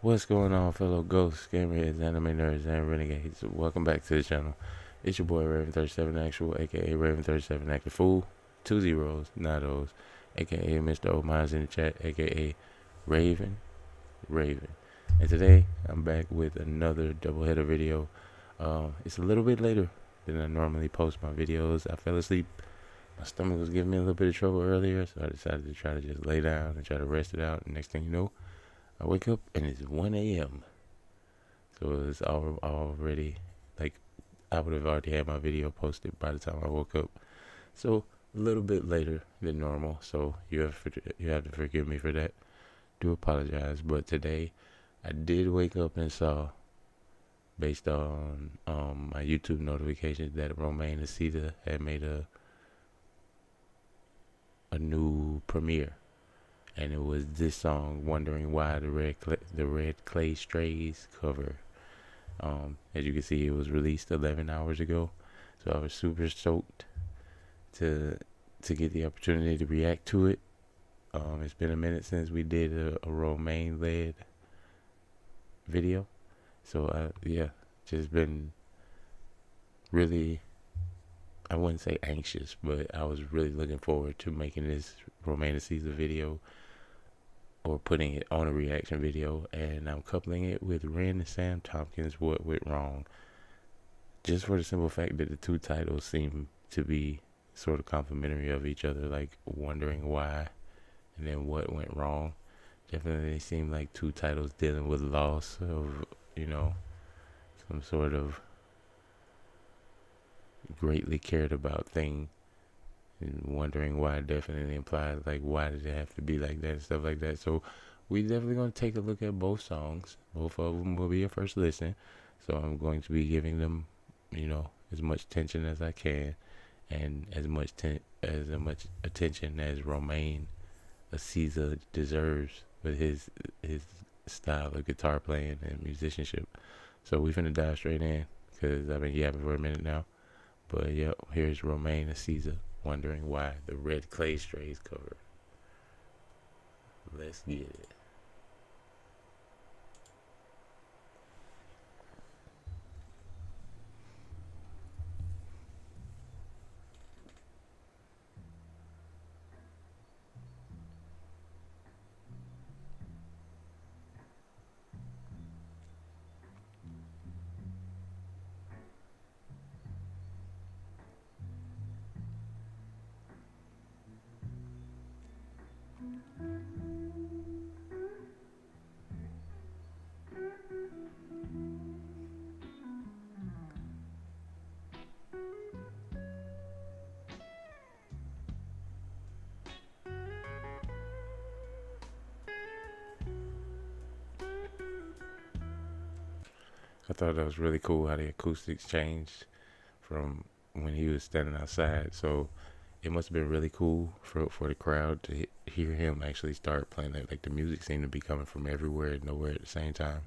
What's going on, fellow ghosts, gamers, anime nerds, and renegades? Welcome back to the channel. It's your boy Raven37 Actual, aka Raven37 Active Fool. 2 zeros, not O's, aka Mr. O Minds in the chat, aka Raven. And today I'm back with another doubleheader video. It's a little bit later than I normally post my videos. I fell asleep. My stomach was giving me a little bit of trouble earlier, so I decided to try to just lay down and try to rest it out. And next thing you know, I wake up and it's 1 a.m. So it's already, like, I would have already had my video posted by the time I woke up. So a little bit later than normal. So you have to forgive me for that. Do apologize. But today I did wake up and saw, based on my YouTube notifications, that Romain had made a new premiere. And it was this song, "Wondering Why," the Red Clay Strays cover. As you can see, it was released 11 hours ago, so I was super stoked to get the opportunity to react to it. It's been a minute since we did a Romain led video, so just been really, I wouldn't say anxious, but I was really looking forward to making this romainaxisa video, or putting it on a reaction video, and I'm coupling it with Ren and Sam Tompkins' "What Went Wrong," just for the simple fact that the two titles seem to be sort of complementary of each other, like "Wondering Why" and then "What Went Wrong." Definitely seem like two titles dealing with loss of, some sort of greatly cared about thing. And "Wondering Why" definitely implies, like, why did it have to be like that and stuff like that. So we definitely going to take a look at both songs. Both of them will be a first listen, so I'm going to be giving them, as much tension as I can, and as much attention as Romain Aziza deserves with his style of guitar playing and musicianship. So we finna dive straight in, because I've been yapping for a minute now. But yep, here's Romain Aziza, "Wondering Why," the Red Clay Strays cover. Let's get it. I thought that was really cool how the acoustics changed from when he was standing outside. So it must have been really cool for the crowd to hear him actually start playing. Like the music seemed to be coming from everywhere and nowhere at the same time.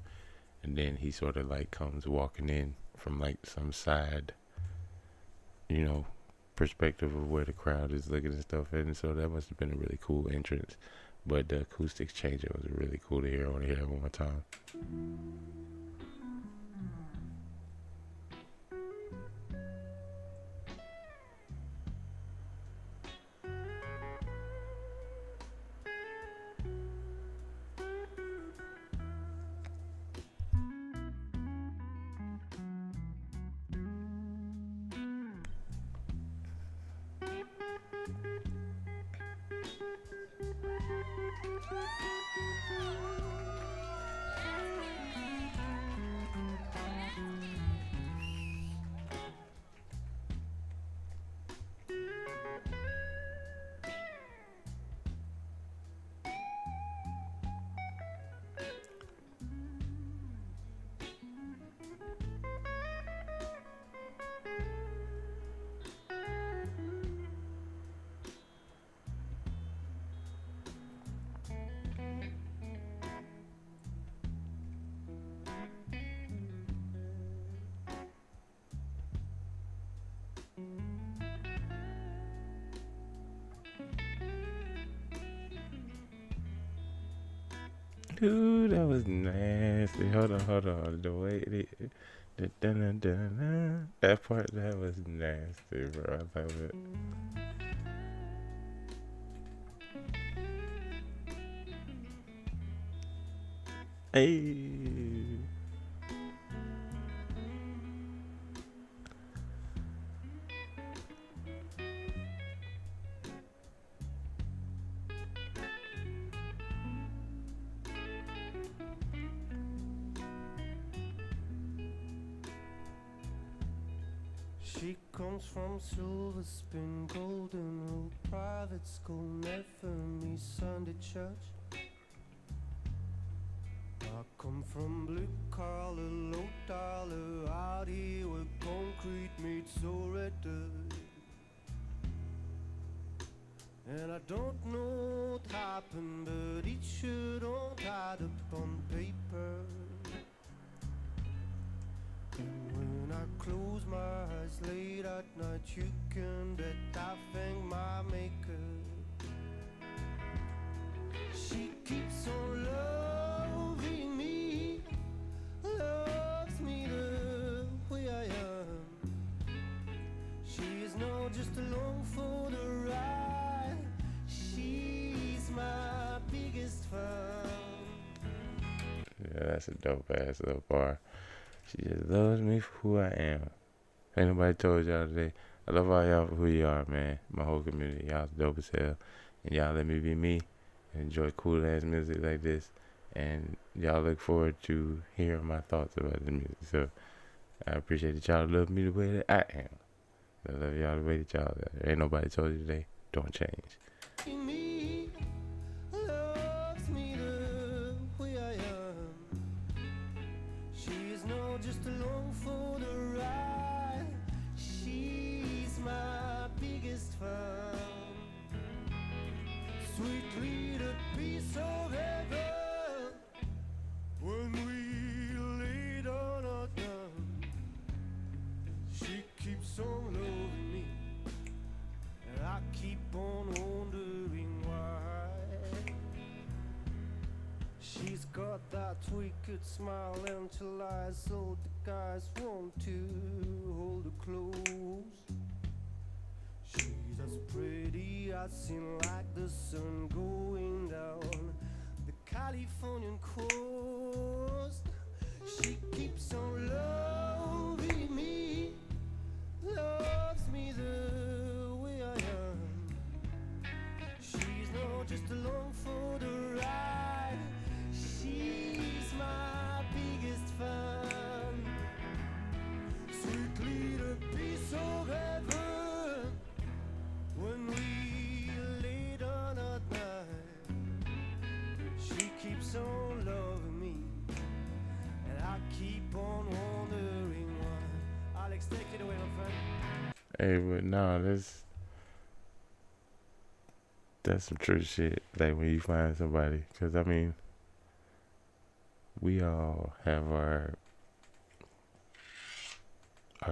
And then he sort of like comes walking in from like some side, you know, perspective of where the crowd is looking and stuff. And so that must have been a really cool entrance. But the acoustics changing was really cool to hear. I want to hear that one more time. Dude, that was nasty. Hold on. The way it, that part, that was nasty, bro. I love it. Hey. She comes from Silver Spin, Golden Rule, private school, never me Sunday church. I come from blue collar, low dollar, out here where concrete meets so red dirt. And I don't know what happened, but it should all tied up on paper. And when I close my eyes late at night, you can bet I thank my maker. She keeps on loving me, loves me the way I am. She's not just along for the ride, she's my biggest fan. Yeah, that's a dope ass little bar. She just loves me for who I am. Ain't nobody told y'all today. I love all y'all for who you are, man. My whole community, y'all's dope as hell. And y'all let me be me and enjoy cool ass music like this. And y'all look forward to hearing my thoughts about the music. So I appreciate that y'all love me the way that I am. I love y'all the way that y'all are. Ain't nobody told you today. Don't change. Me, loves me the way I am. She's not just along for the ride, she's my biggest fan. Sweet little piece of heaven, when we lay down our gun, she keeps on loving me, and I keep on wondering why. She's got that wicked smile and till eyes, so the guys want to hold her close. She's as pretty as seen like the sun going down the Californian coast. She keeps on loving me, loves me the way I am. She's not just along for the ride, she's my biggest fan. Sweet little piece of heaven, when we lay down at night, she keeps on loving me, and I keep on wondering why. Alex, take it away, my friend. Hey, but no, that's some true shit. Like when you find somebody, because I mean, we all have our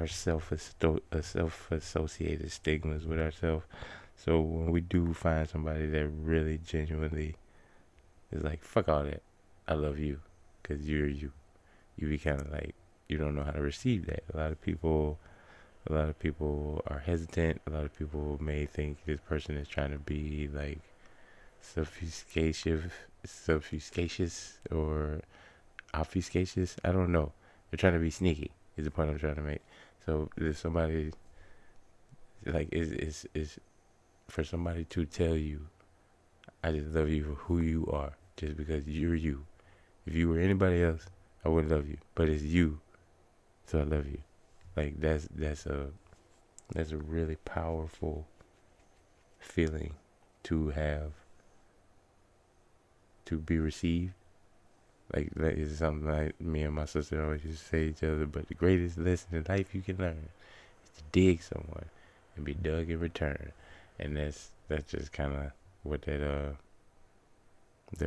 self-associated stigmas with ourselves. So when we do find somebody that really genuinely is like, fuck all that, I love you, because you're you. You be kind of like, you don't know how to receive that. A lot of people are hesitant. A lot of people may think this person is trying to be like obfuscatious or obfuscatious. I don't know. They're trying to be sneaky is the point I'm trying to make. So if somebody like is for somebody to tell you, I just love you for who you are, just because you're you. If you were anybody else, I wouldn't love you. But it's you, so I love you. Like that's a really powerful feeling to have, to be received. Like that is something like me and my sister always used to say to each other. But the greatest lesson in life you can learn is to dig someone and be dug in return. And that's just kind of what that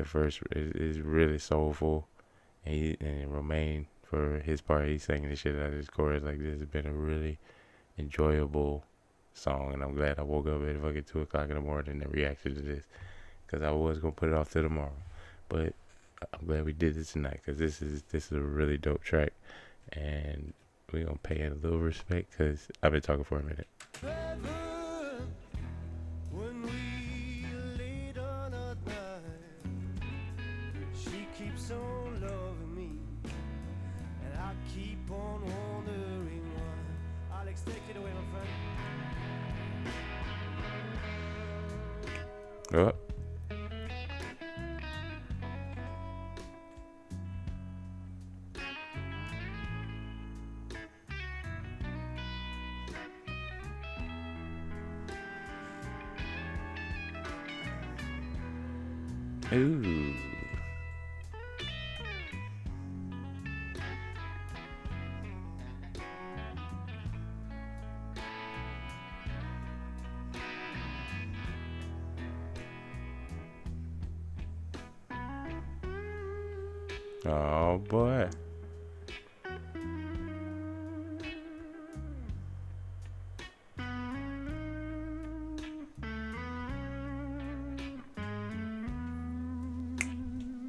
verse is really soulful. And Romain, for his part, he's singing the shit out of his chorus. Like this has been a really enjoyable song, and I'm glad I woke up at fucking 2 o'clock in the morning and reacted to this, because I was gonna put it off till tomorrow. But I'm glad we did this tonight because this is a really dope track, and we gonna pay it a little respect because I've been talking for a minute. When we lay down at night, she keeps on loving me, and I keep on wondering why. Alex, take it away, my friend. Oh. Ooh. Oh boy.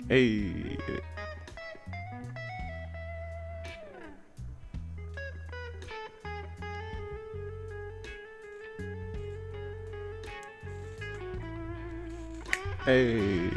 Hey. Hey.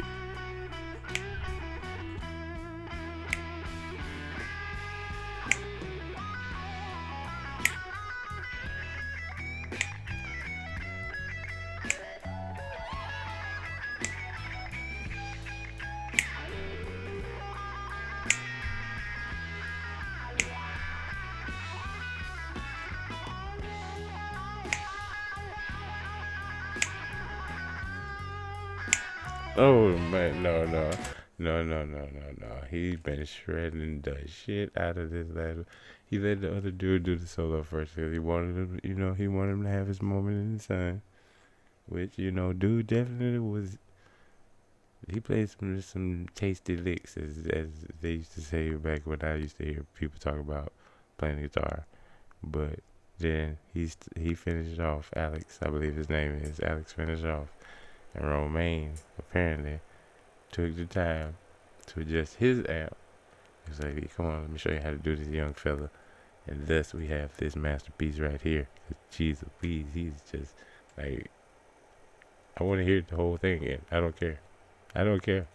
Oh man, no. He's been shredding the shit out of this last. He let the other dude do the solo first because he wanted him, he wanted him to have his moment in the sun. Which dude definitely was. He played some tasty licks, as they used to say back when I used to hear people talk about playing the guitar. But then he finished off. Alex, I believe his name is Alex, finished off, and Romain apparently took the time to adjust his amp. He was like, "Come on, let me show you how to do this, young fella." And thus we have this masterpiece right here. Jeez Louise, he's just like, I want to hear the whole thing again. I don't care. I don't care.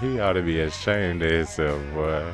He ought to be ashamed of himself, boy.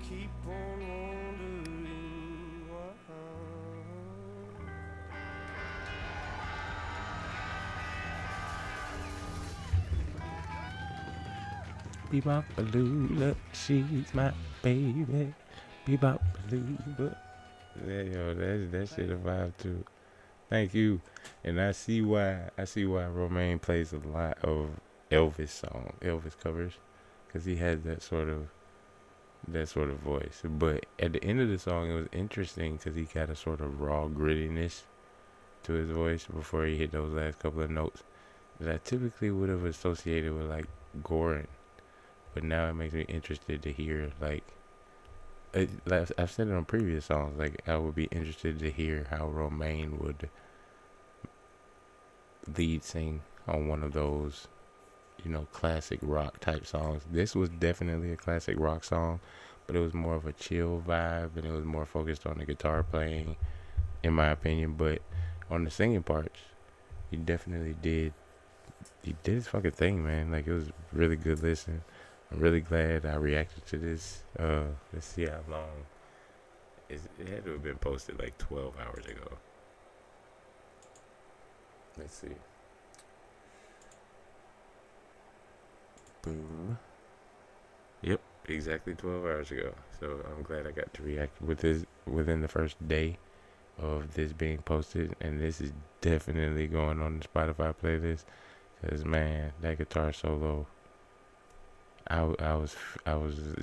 Keep on wondering why. Bebop Baloola, she's my baby. Bebop Baloola. Yeah, yo, that shit a vibe too. Thank you. And I see why Romain plays a lot of Elvis covers, because he has that sort of voice. But at the end of the song, it was interesting because he got a sort of raw grittiness to his voice before he hit those last couple of notes that I typically would have associated with like Gorin. But now it makes me interested to hear like I've said it on previous songs. Like I would be interested to hear how Romain would lead sing on one of those, classic rock type songs. This was definitely a classic rock song, but it was more of a chill vibe and it was more focused on the guitar playing, in my opinion. But on the singing parts, he definitely did. He did his fucking thing, man. Like it was really good listen. I'm really glad I reacted to this. Let's see how long. It had to have been posted like 12 hours ago. Let's see. Boom. Yep, exactly 12 hours ago. So I'm glad I got to react with this within the first day of this being posted. And this is definitely going on the Spotify playlist. Because, man, that guitar solo, I was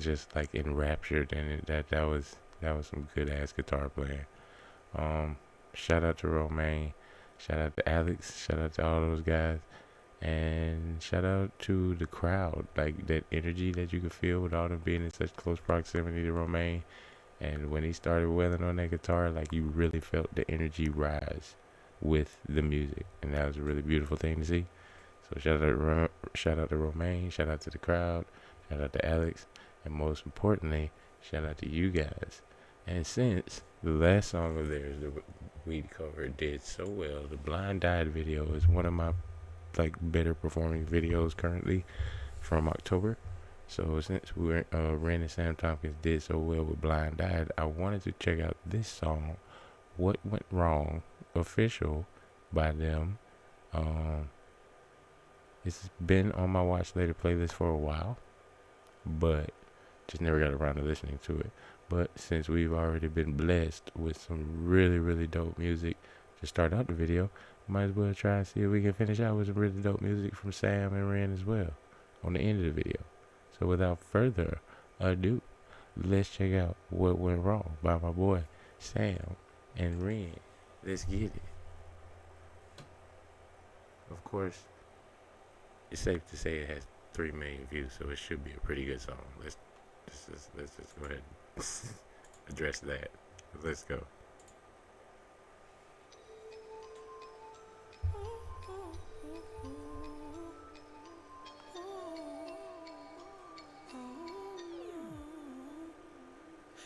just like enraptured in it. That was some good ass guitar playing. Um, Shout out to Romain, shout out to Alex, shout out to all those guys, and shout out to the crowd. Like that energy that you could feel with all them being in such close proximity to Romain. And when he started wailing on that guitar, like you really felt the energy rise with the music, and that was a really beautiful thing to see. So shout out to Romain, shout out to the crowd, shout out to Alex, and most importantly, shout out to you guys. And since the last song of theirs that we covered did so well, the Blind Died video is one of my like better performing videos currently from October. So since Ren and Sam Tompkins did so well with Blind Died, I wanted to check out this song, "What Went Wrong," official by them. Um, It's been on my watch later playlist for a while, but just never got around to listening to it. But since we've already been blessed with some really, really dope music to start out the video, might as well try and see if we can finish out with some really dope music from Sam and Ren as well on the end of the video. So without further ado, let's check out "What Went Wrong" by my boy Sam and Ren. Let's get it. Of course, it's safe to say it has 3 million views, so it should be a pretty good song. Let's just go ahead and address that. Let's go.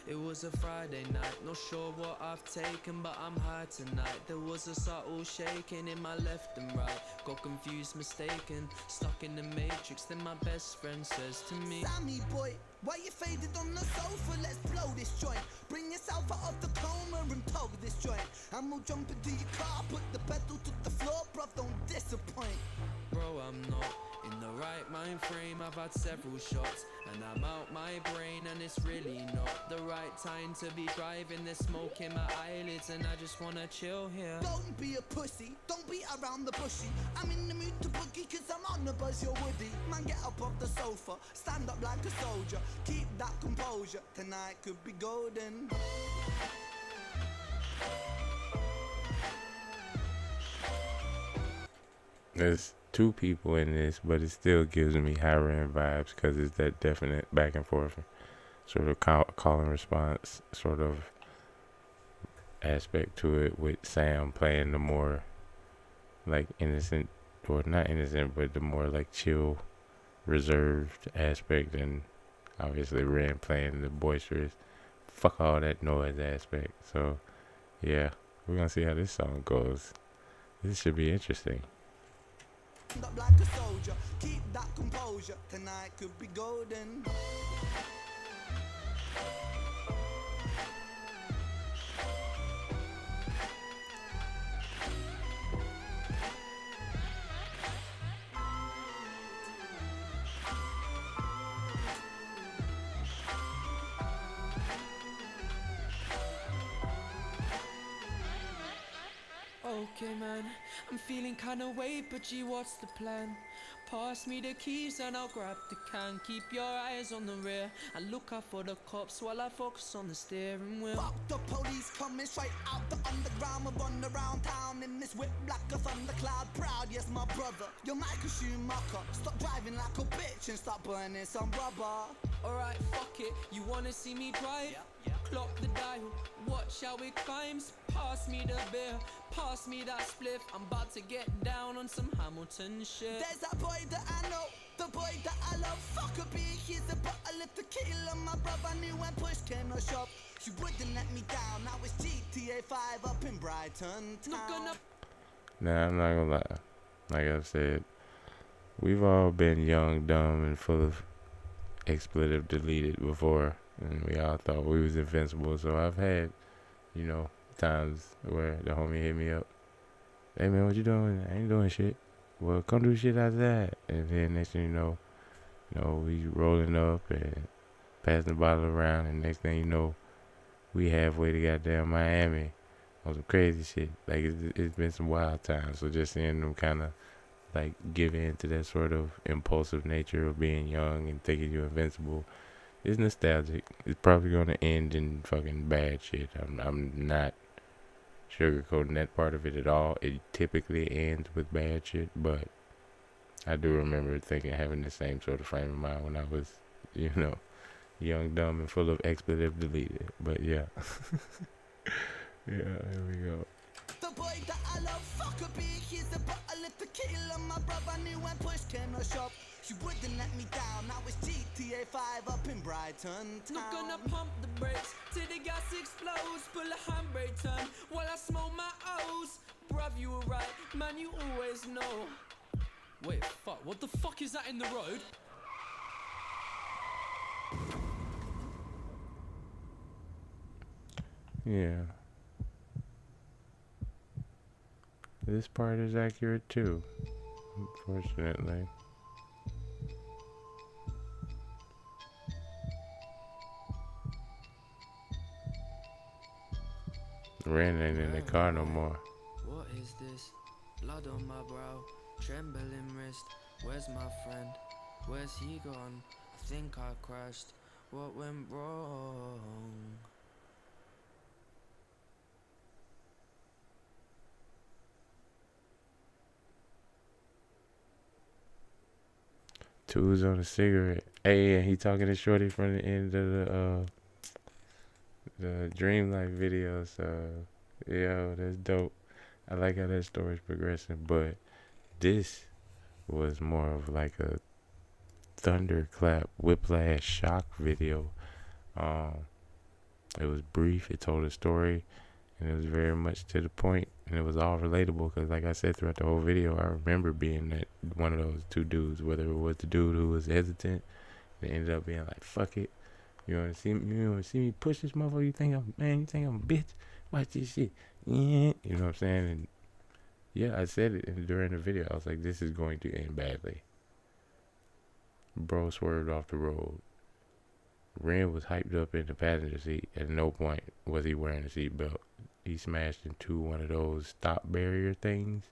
It was a Friday night, not sure what I've taken, but I'm high tonight. There was a subtle shaking in my left and right, got confused, mistaken, stuck in the matrix. Then my best friend says to me, "Sammy boy, why you faded on the sofa? Let's blow this joint. Bring yourself out of the coma and tug this joint. And we'll jump into your car, put the pedal to the floor, bruv, don't disappoint." Bro, I'm not in the right mind frame. I've had several shots and I'm out my brain, and it's really not the right time to be driving. There's smoke in my eyelids and I just wanna chill here. Don't be a pussy, don't beat around the bushy. I'm in the mood to boogie cause I'm on the buzz, you're woody. Man, get up off the sofa, stand up like a soldier, keep that composure, tonight could be golden. There's 2 people in this, but it still gives me high Ren vibes because it's that definite back and forth sort of call and response sort of aspect to it, with Sam playing the more like innocent, or not innocent, but the more like chill, reserved aspect, and obviously Ren playing the boisterous, fuck all that noise aspect. So yeah, we're gonna see how this song goes. This should be interesting. Up like a soldier, keep that composure, tonight could be golden. Okay man, I'm feeling kinda weight, but gee, what's the plan? Pass me the keys and I'll grab the can. Keep your eyes on the rear and look out for the cops while I focus on the steering wheel. Fuck the police coming straight out the underground. We run around town in this whip like a thundercloud. Proud, yes my brother, you're Michael Schumacher. Stop driving like a bitch and start burning some rubber. Alright, fuck it, you wanna see me drive? Clock the dial, watch how it climbs. Pass me the beer, pass me that spliff. I'm about to get down on some Hamilton shit. There's that boy that I know, the boy that I love. Fuck a beer, here's a bottle of tequila. My brother knew when push came to shove. She wouldn't let me down. Now it's GTA 5 up in Brighton town. Nah, I'm not gonna lie. Like I've said, we've all been young, dumb, and full of expletive deleted before, and we all thought we was invincible. So I've had, times where the homie hit me up. Hey man, what you doing? I ain't doing shit. Well, come do shit outside. And then next thing we rolling up and passing the bottle around, and next thing you know, we halfway to goddamn Miami on some crazy shit. Like it's been some wild times. So just seeing them kind of like give in to that sort of impulsive nature of being young and thinking you're invincible is nostalgic. It's probably gonna end in fucking bad shit. I'm not sugarcoating that part of it at all. It typically ends with bad shit, but I do remember having the same sort of frame of mind when I was, young, dumb, and full of expletive deleted. But yeah. Yeah, here we go. The boy that I love, fuck a beer, here's a bottle of tequila. My brother knew when push came to shove. She wouldn't let me down. Now it's GTA 5 up in Brighton town. Not gonna pump the brakes till the gas explodes. Pull a handbrake turn while I smoke my O's. Bruv, you were right, man, you always know. Wait, fuck, what the fuck is that in the road? Yeah. This part is accurate too, unfortunately. Ren ain't in the car no more. What is this? Blood on my brow, trembling wrist. Where's my friend? Where's he gone? I think I crashed. What went wrong? Two's on a cigarette. Hey, and he talking to Shorty from the end of the Dream Life video. So, that's dope. I like how that story's progressing, but this was more of like a thunderclap, whiplash, shock video. It was brief. It told a story, and it was very much to the point, and it was all relatable. Because, like I said, throughout the whole video, I remember being that one of those two dudes. Whether it was the dude who was hesitant, and ended up being like, "Fuck it, you want to see me? You want to see me push this motherfucker? You think I'm a bitch? Watch this shit." Yeah, you know what I'm saying? And yeah, I said it during the video. I was like, "This is going to end badly." Bro swerved off the road. Ren was hyped up in the passenger seat. At no point was he wearing a seatbelt. He smashed into one of those stop barrier things.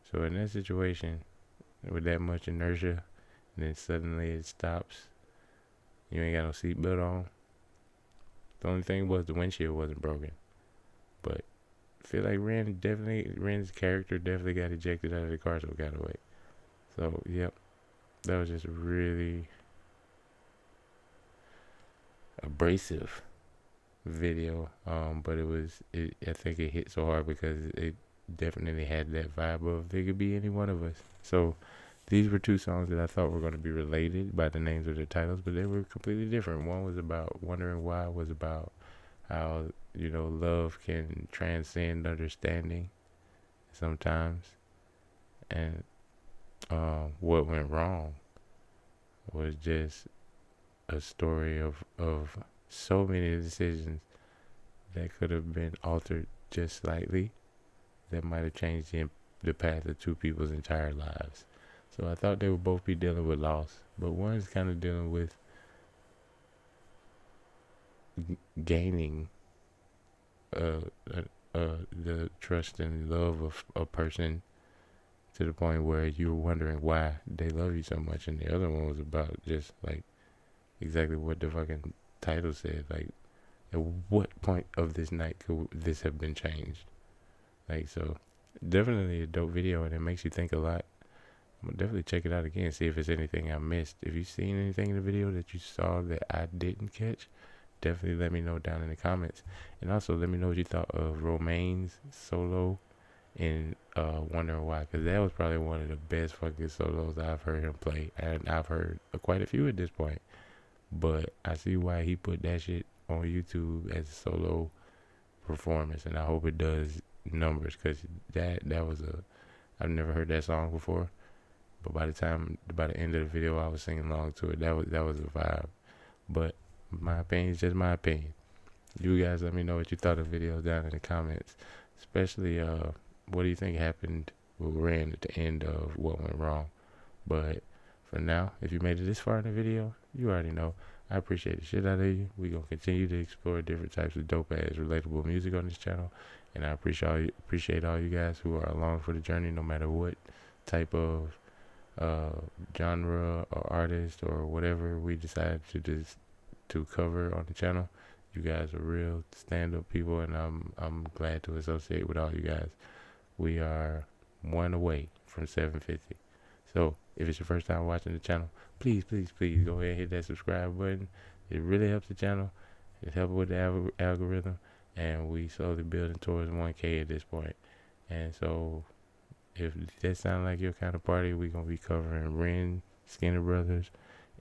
So in that situation, with that much inertia, and then suddenly it stops, you ain't got no seatbelt on. The only thing was the windshield wasn't broken. But I feel like Ren's character definitely got ejected out of the car some kind of way. So, yep. That was just really abrasive video. But I think it hit so hard because it definitely had that vibe of it could be any one of us. So these were two songs that I thought were going to be related by the names of their titles, but they were completely different. One was about Wondering Why, was about how, love can transcend understanding sometimes. And What Went Wrong was just a story of so many decisions that could have been altered just slightly that might have changed the path of two people's entire lives. So I thought they would both be dealing with loss, but one's kind of dealing with gaining the trust and love of a person to the point where you're wondering why they love you so much. And the other one was about just like exactly what the fucking title said. Like, at what point of this night could this have been changed? Like, so definitely a dope video, and it makes you think a lot. I'm gonna definitely check it out again, see if it's anything I missed. If you've seen anything in the video that you saw that I didn't catch, definitely let me know down in the comments. And also let me know what you thought of Romain's solo in Wondering Why, because that was probably one of the best fucking solos I've heard him play, and I've heard quite a few at this point. But I see why he put that shit on YouTube as a solo performance, and I hope it does numbers, because that was a, I've never heard that song before, but by the end of the video, I was singing along to it. That was a vibe. But my opinion is just my opinion. You guys let me know what you thought of the videos down in the comments, especially what do you think happened with Ren at the end of What Went Wrong. But for now, if you made it this far in the video, you already know I appreciate the shit out of you. We gonna continue to explore different types of dope ass relatable music on this channel, and I appreciate all you guys who are along for the journey, no matter what type of uh, genre or artist or whatever we decide to cover on the channel. You guys are real stand-up people, and I'm glad to associate with all you guys. We are one away from 750. So if it's your first time watching the channel, please, please, please go ahead and hit that subscribe button. It really helps the channel. It helps with the algorithm, and we slowly building towards 1K at this point. And so if that sounds like your kind of party, we're gonna be covering Ren, Skinner Brothers,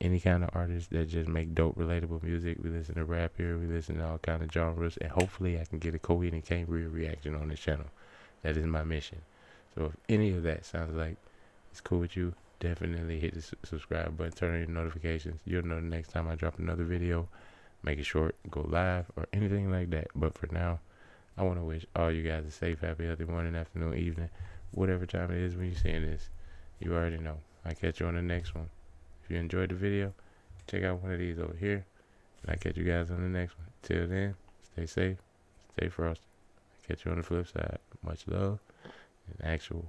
any kind of artists that just make dope, relatable music. We listen to rap here, we listen to all kind of genres, and hopefully I can get a Coheed and Cambria reaction on this channel. That is my mission. So if any of that sounds like it's cool with you, definitely hit the subscribe button, turn on your notifications. You'll know the next time I drop another video. Make it short, go live, or anything like that. But for now, I want to wish all you guys a safe, happy, healthy morning, afternoon, evening, whatever time it is when you're seeing this. You already know. I'll catch you on the next one. If you enjoyed the video, check out one of these over here, and I'll catch you guys on the next one. Till then, stay safe, stay frosty. I'll catch you on the flip side. Much love and actual